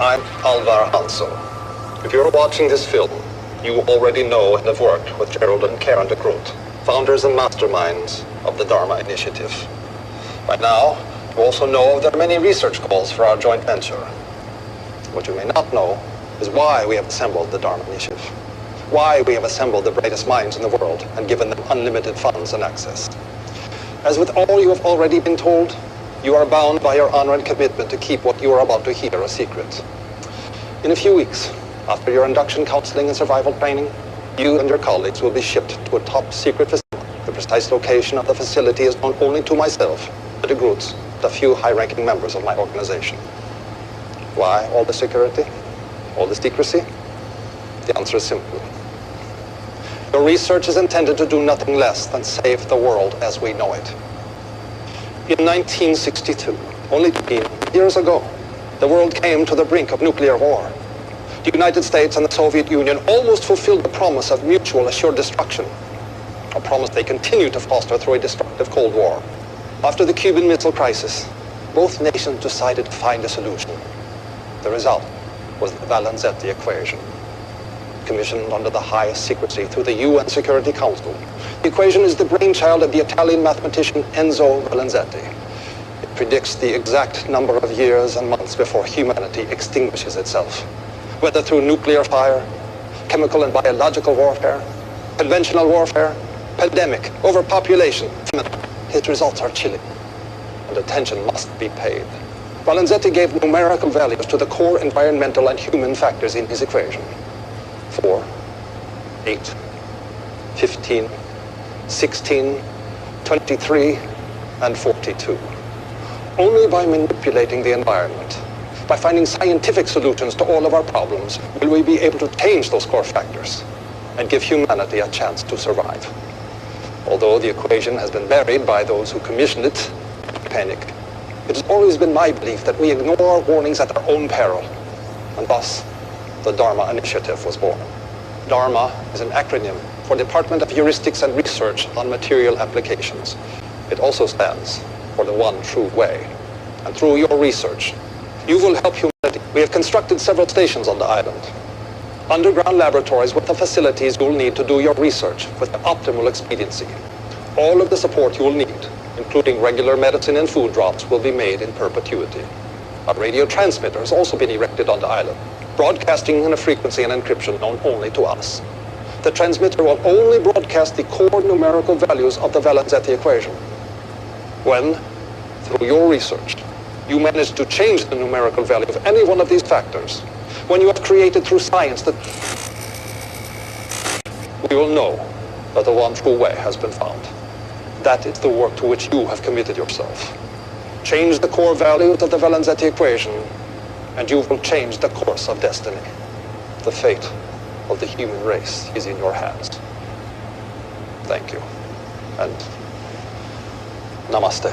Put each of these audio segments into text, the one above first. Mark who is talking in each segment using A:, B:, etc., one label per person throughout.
A: I'm Alvar Hanso. If you're watching this film, you already know and have worked with Gerald and Karen de Groot, founders and masterminds of the DHARMA Initiative. By now, you also know there are many research calls for our joint venture. What you may not know is why we have assembled the DHARMA Initiative, why we have assembled the brightest minds in the world and given them unlimited funds and access. As with all you have already been told, you are bound by your honor and commitment to keep what you are about to hear a secret. In a few weeks, after your induction counseling and survival training, you and your colleagues will be shipped to a top-secret facility. The precise location of the facility is known only to myself, the de Groots, and a few high-ranking members of my organization. Why all the security? All the secrecy? The answer is simple. Your research is intended to do nothing less than save the world as we know it. In 1962, only 15 years ago, the world came to the brink of nuclear war. The United States and the Soviet Union almost fulfilled the promise of mutual assured destruction, a promise they continue to foster through a destructive Cold War. After the Cuban Missile Crisis, both nations decided to find a solution. The result was the Valenzetti equation, commissioned under the highest secrecy through the UN Security Council. The equation is the brainchild of the Italian mathematician Hanso Valenzetti. It predicts the exact number of years and months before humanity extinguishes itself, whether through nuclear fire, chemical and biological warfare, conventional warfare, pandemic, overpopulation, famine. His results are chilling, and attention must be paid. Valenzetti gave numerical values to the core environmental and human factors in his equation. 4, 8, 15, 16, 23, and 42. Only by manipulating the environment, by finding scientific solutions to all of our problems, will we be able to change those core factors and give humanity a chance to survive. Although the equation has been buried by those who commissioned it, panic. It has always been my belief that we ignore our warnings at our own peril, and thus the DHARMA Initiative was born. DHARMA is an acronym for Department of Heuristics and Research on Material Applications. It also stands for the one true way. And through your research, you will help humanity. We have constructed several stations on the island, underground laboratories with the facilities you will need to do your research with optimal expediency. All of the support you will need, including regular medicine and food drops, will be made in perpetuity. A radio transmitter has also been erected on the island, broadcasting in a frequency and encryption known only to us. The transmitter will only broadcast the core numerical values of the Valenzetti equation. When, through your research, you manage to change the numerical value of any one of these factors, when you have created through science that we will know that the one true way has been found. That is the work to which you have committed yourself. Change the core values of the Valenzetti equation, and you will change the course of destiny. The fate of the human race is in your hands. Thank you, and namaste.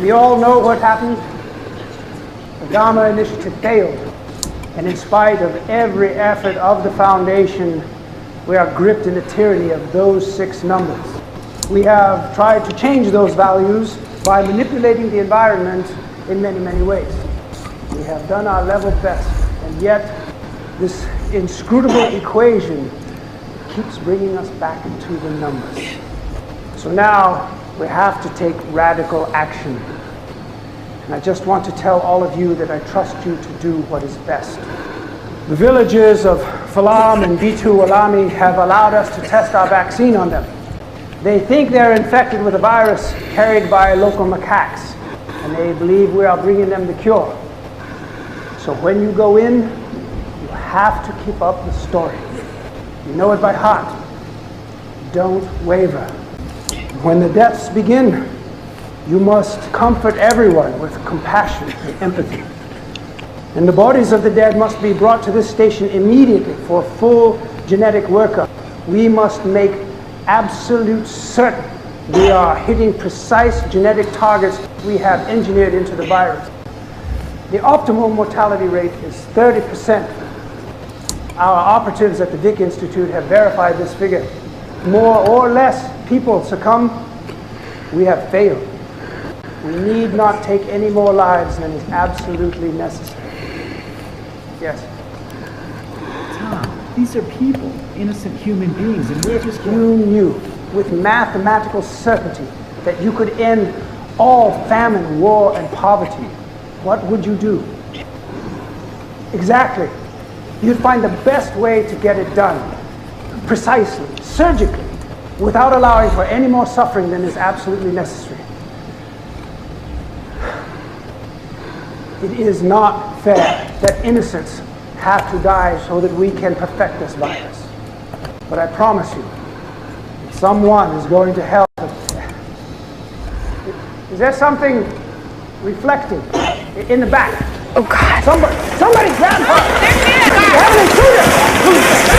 B: We all know what happened. The DHARMA Initiative failed. And in spite of every effort of the Foundation, we are gripped in the tyranny of those 6 numbers. We have tried to change those values by manipulating the environment in many, many ways. We have done our level best, and yet this inscrutable equation keeps bringing us back into the numbers. So now we have to take radical action. And I just want to tell all of you that I trust you to do what is best. The villages of Falam and Bitu Alami have allowed us to test our vaccine on them. They think they're infected with a virus carried by local macaques, and they believe we are bringing them the cure. So when you go in, you have to keep up the story. You know it by heart. Don't waver. When the deaths begin, you must comfort everyone with compassion and empathy. And the bodies of the dead must be brought to this station immediately for full genetic workup. We must make absolute certain we are hitting precise genetic targets we have engineered into the virus. The optimal mortality rate is 30%. Our operatives at the Vic Institute have verified this figure. More or less people succumb. We have failed. We need not take any more lives than is absolutely necessary. Yes?
C: Tom, these are people, innocent human beings, and we're just...
B: You knew with mathematical certainty that you could end all famine, war, and poverty. What would you do? Exactly. You'd find the best way to get it done, precisely, surgically, without allowing for any more suffering than is absolutely necessary. It is not fair that innocents have to die so that we can perfect this virus. But I promise you, someone is going to help. Is there something reflecting in the back?
D: Oh God.
B: Somebody grab her!
D: There's me!
B: We have an intruder!